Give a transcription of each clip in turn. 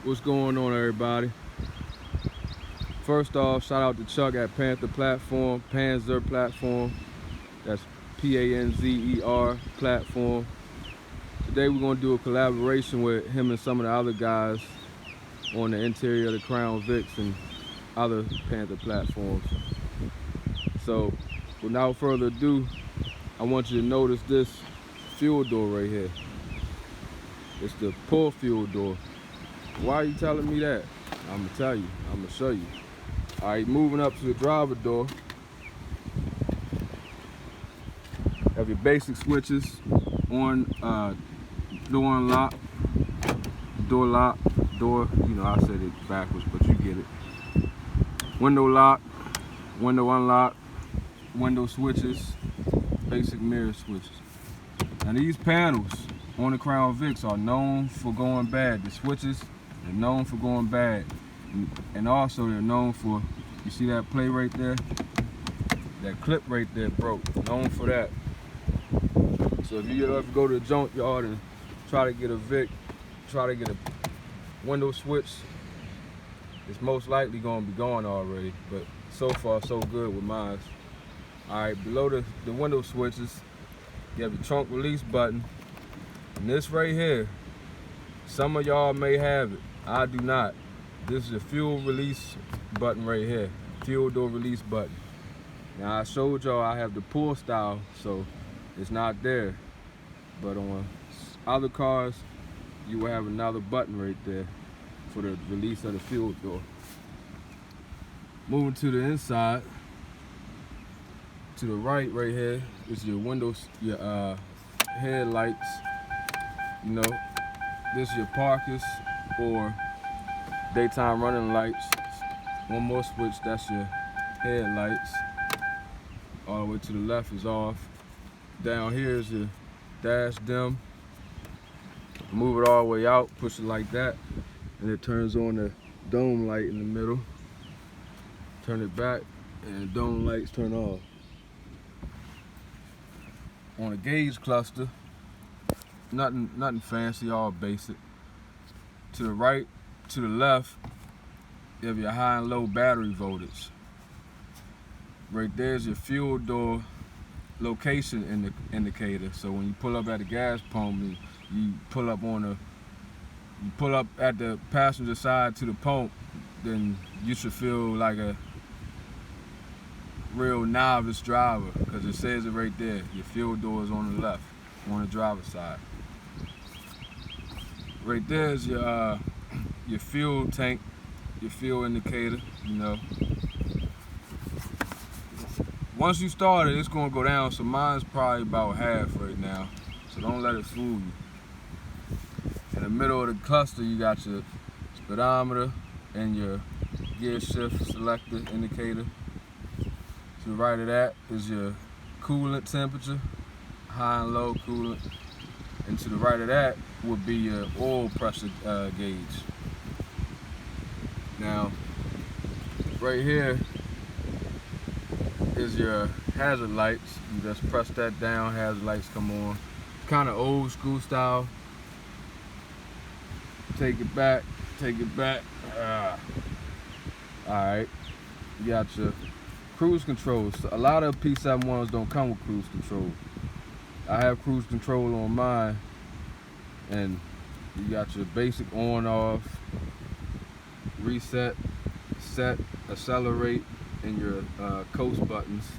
What's going on, everybody? First off, shout out to Chuck at Panzer Platform. That's Panzer Platform. Today we're gonna do a collaboration with him and some of the other guys on the interior of the Crown Vics and other Panther platforms. So, without further ado, I want you to notice this fuel door right here. It's the pull fuel door. Why are you telling me that? I'm gonna tell you. I'm gonna show you. All right, moving up to the driver door. Have your basic switches on, door unlock, door lock, door. You know, I said it backwards, but you get it. Window lock, window unlock, window switches, basic mirror switches. Now these panels on the Crown Vics are known for going bad. The switches are known for going bad. And also they're known for, you see that plate right there? That clip right there broke, known for that. So if you ever go to the junkyard and try to get a Vic, try to get a window switch, it's most likely gonna be gone already, but so far so good with mine. All right, below the window switches, you have the trunk release button. And this right here, some of y'all may have it, I do not. This is the fuel release button right here, fuel door release button. Now I showed y'all I have the pull style, so it's not there. But on other cars, you will have another button right there for the release of the fuel door. Moving to the inside, to the right here is your windows, your headlights. You know, this is your parkers or daytime running lights. One more switch, that's your headlights. All the way to the left is off. Down here is your dash dim. Move it all the way out, push it like that, and it turns on the dome light in the middle. Turn it back, and the dome lights turn off. On the gauge cluster, nothing fancy, all basic. To the right, to the left, you have your high and low battery voltage. Right there's your fuel door location indicator. So when you pull up at the gas pump, you pull up at the passenger side to the pump, then you should feel like a real novice driver, because it says it right there. Your fuel door is on the left, on the driver's side. Right there is your fuel tank, your fuel indicator, you know. Once you start it, it's gonna go down, so mine's probably about half right now, so don't let it fool you. In the middle of the cluster, you got your speedometer and your gear shift selector indicator. To the right of that is your coolant temperature, high and low coolant. And to the right of that would be your oil pressure gauge. Now, right here is your hazard lights. You just press that down, hazard lights come on. Kind of old school style. Take it back, take it back. All right, you got your cruise controls. A lot of P71s don't come with cruise control. I have cruise control on mine, and you got your basic on, off, reset, set, accelerate, and your coast buttons.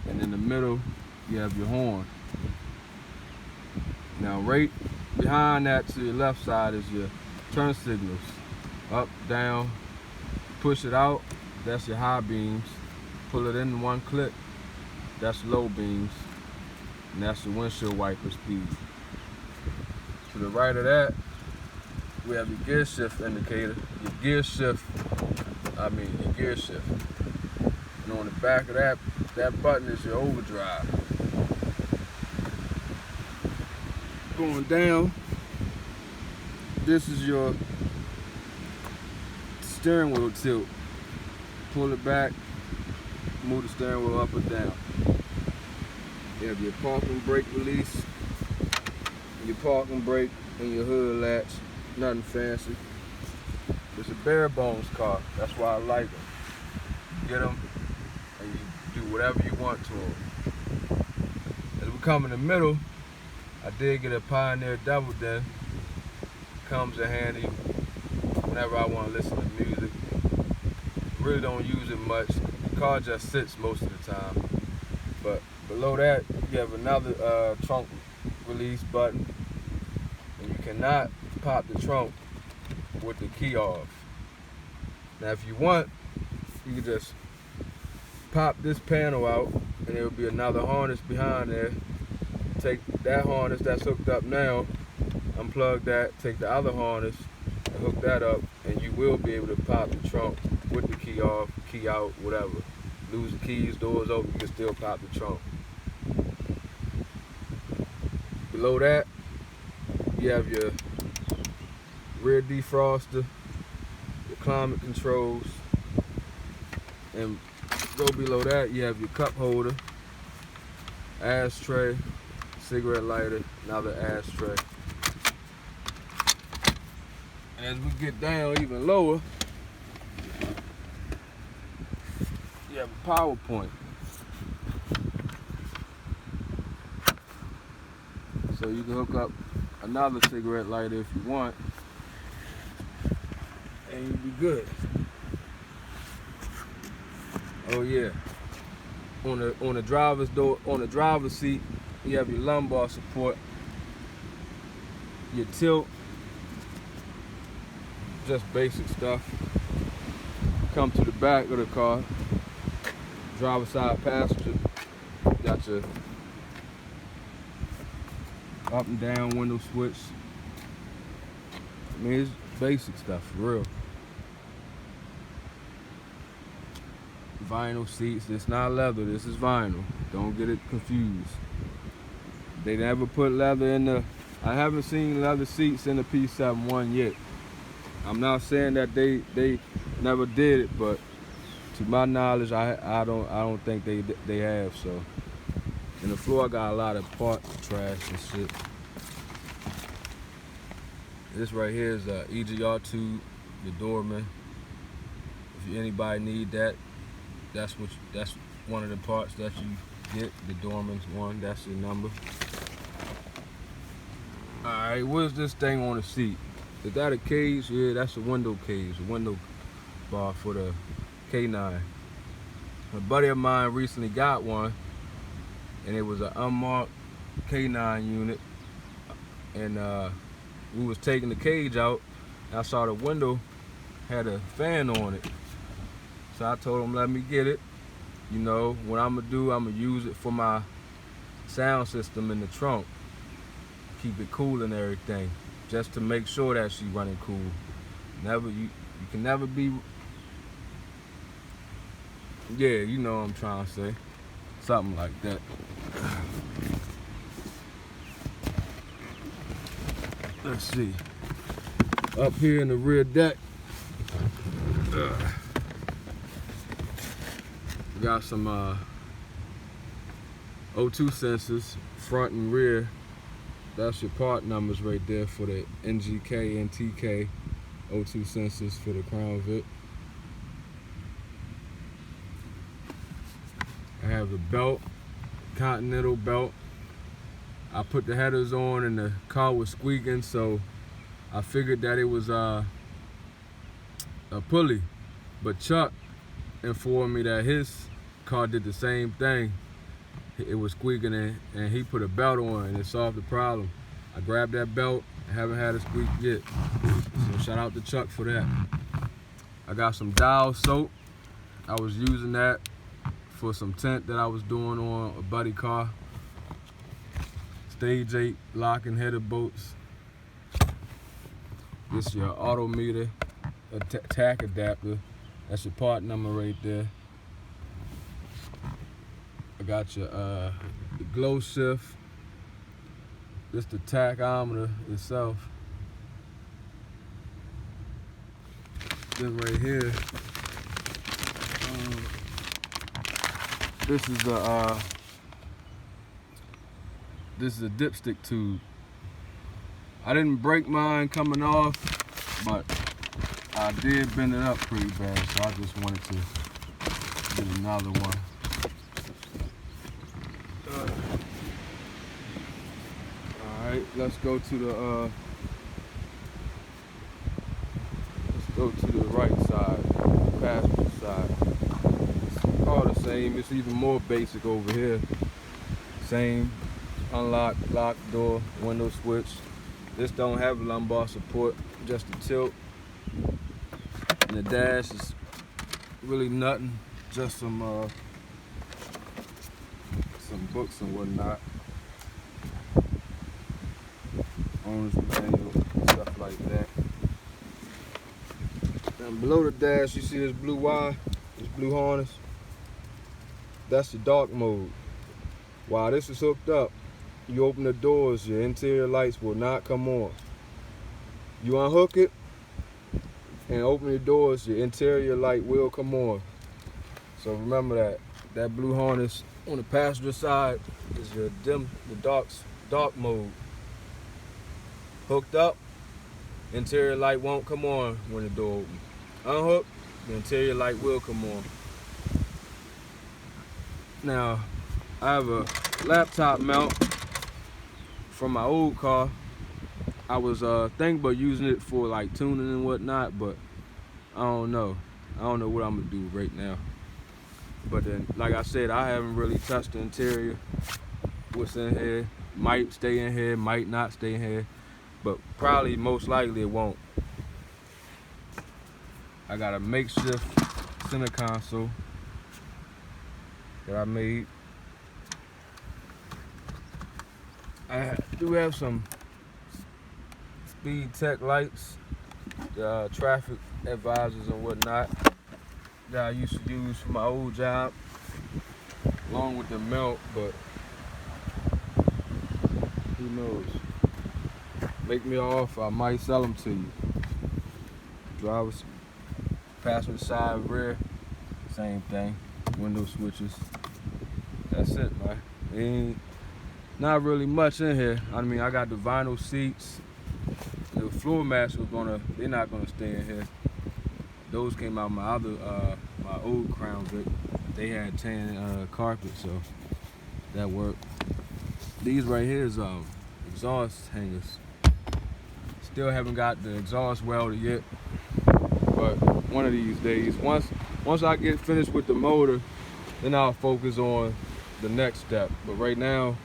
And in the middle, you have your horn. Now right behind that to your left side is your turn signals. Up, down, push it out, that's your high beams. Pull it in one click, that's low beams. And that's the windshield wiper speed. To the right of that, we have your gear shift indicator. Your gear shift. And on the back of that button is your overdrive. Going down, this is your steering wheel tilt. Pull it back, move the steering wheel up or down. You have your parking brake release, your parking brake, and your hood latch. Nothing fancy. It's a bare bones car. That's why I like them. Get them and you do whatever you want to them. As we come in the middle, I did get a Pioneer double din. Comes in handy whenever I want to listen to music. Really don't use it much. The car just sits most of the time. But below that, you have another trunk release button. And you cannot pop the trunk with the key off. Now if you want, you can just pop this panel out and there will be another harness behind there. Take that harness that's hooked up now, unplug that, take the other harness and hook that up, and you will be able to pop the trunk with the key off, key out, whatever. Lose the keys, doors open, you can still pop the trunk. Below that, you have your rear defroster, your climate controls, and go below that, you have your cup holder, ashtray, cigarette lighter, another ashtray. And as we get down even lower, you have a power point. So you can hook up another cigarette lighter if you want, and you'll be good. Oh yeah. On the driver's door, on the driver's seat, you have your lumbar support, your tilt, just basic stuff. Come to the back of the car, driver's side passenger, got your up and down window switch. I mean, it's basic stuff, for real. Vinyl seats, it's not leather, this is vinyl. Don't get it confused. They never put leather in the, I haven't seen leather seats in the P71 yet. I'm not saying that they never did it, but to my knowledge, I don't think they have. So, and the floor got a lot of part trash and shit. This right here is a EGR tube, the doorman. If anybody need that, that's one of the parts that you get. The doorman's one. That's your number. All right, what's this thing on the seat? Is that a cage? Yeah, that's a window cage, a window bar for the K9. A buddy of mine recently got one, and it was an unmarked K9 unit, and we was taking the cage out, and I saw the window had a fan on it. So I told him, let me get it. You know, what I'm gonna do, I'm gonna use it for my sound system in the trunk. Keep it cool and everything, just to make sure that she's running cool. You can never be, yeah, you know what I'm trying to say. Something like that. Let's see. Up here in the rear deck, we got some O2 sensors, front and rear. That's your part numbers right there for the NGK and TK O2 sensors for the Crown Vic. I have the belt, Continental belt. I put the headers on and the car was squeaking, so I figured that it was a pulley. But Chuck informed me that his car did the same thing. It was squeaking and he put a belt on and it solved the problem. I grabbed that belt, I haven't had a squeak yet. So shout out to Chuck for that. I got some Dial soap. I was using that for some tint that I was doing on a buddy car. Stage 8 lock and header bolts. This is your auto meter, a tack adapter. That's your part number right there. I got your the glow shift. This the tachometer itself. Then right here, this is a dipstick tube. I didn't break mine coming off, but I did bend it up pretty bad, so I just wanted to do another one. Alright, let's go to the right side, passenger side. It's all the same, it's even more basic over here. Same, unlock, lock, door, window switch. This don't have lumbar support, just a tilt. And the dash is really nothing, just some books and whatnot. Owner's manual, stuff like that. And below the dash, you see this blue wire, this blue harness? That's the dark mode. While this is hooked up, you open the doors, your interior lights will not come on. You unhook it and open the doors, your interior light will come on. So remember that. That blue harness on the passenger side is your the dark mode. Hooked up, interior light won't come on when the door opens. Unhooked, the interior light will come on. Now, I have a laptop mount from my old car. I was thinking about using it for like tuning and whatnot, but I don't know. I don't know what I'm gonna do right now. But then, like I said, I haven't really touched the interior. What's in here might stay in here, might not stay in here, but probably most likely it won't. I got a makeshift center console that I made. I do have some speed tech lights, traffic advisors and whatnot that I used to use for my old job, along with the melt, but who knows? Make me an offer, I might sell them to you. Drivers, passenger side, rear, same thing. Window switches. That's it, man. Ain't not really much in here. I mean, I got the vinyl seats. The floor mats they're not gonna stay in here. Those came out my my old Crown Vic. They had tan carpet, so that worked. These right here is exhaust hangers. Still haven't got the exhaust welded yet, but one of these days, once I get finished with the motor, then I'll focus on the next step. But right now,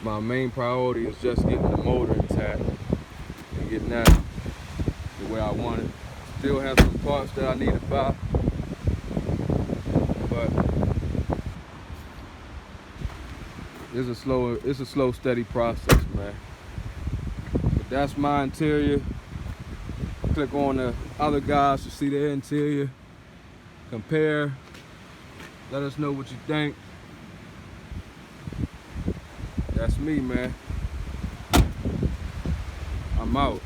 my main priority is just getting the motor intact and getting that the way I want it. Still have some parts that I need to buy, but it's a slow, steady process, man. But that's my interior. Click on the other guys to see their interior. Compare. Let us know what you think. That's me, man. I'm out.